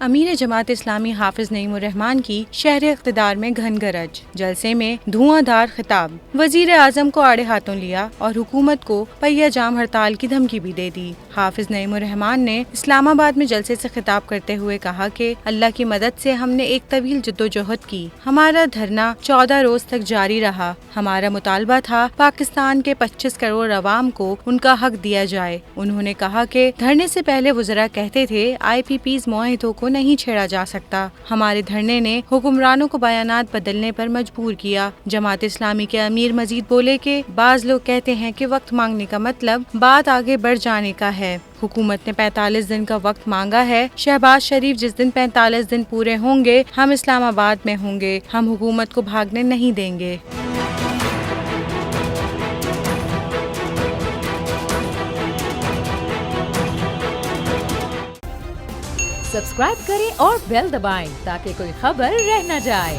امیر جماعت اسلامی حافظ نعیم الرحمان کی شہر اقتدار میں گھن گرج، جلسے میں دھواں دھار خطاب، وزیر اعظم کو آڑے ہاتھوں لیا اور حکومت کو پہیہ جام ہڑتال کی دھمکی بھی دے دی۔ حافظ نعیم الرحمان نے اسلام آباد میں جلسے سے خطاب کرتے ہوئے کہا کہ اللہ کی مدد سے ہم نے ایک طویل جدوجہد کی، ہمارا دھرنا 14 روز تک جاری رہا، ہمارا مطالبہ تھا پاکستان کے 25 کروڑ عوام کو ان کا حق دیا جائے۔ انہوں نے کہا کہ دھرنے سے پہلے وزراء کہتے تھے IPPs معاہدوں کو نہیں چھیڑا جا سکتا، ہمارے دھرنے نے حکمرانوں کو بیانات بدلنے پر مجبور کیا۔ جماعت اسلامی کے امیر مزید بولے کہ بعض لوگ کہتے ہیں کہ وقت مانگنے کا مطلب بات آگے بڑھ جانے کا ہے، حکومت نے 45 دن کا وقت مانگا ہے، شہباز شریف جس دن 45 دن پورے ہوں گے ہم اسلام آباد میں ہوں گے، ہم حکومت کو بھاگنے نہیں دیں گے۔ سبسکرائب کریں اور بیل دبائیں تاکہ کوئی خبر رہ نہ جائے۔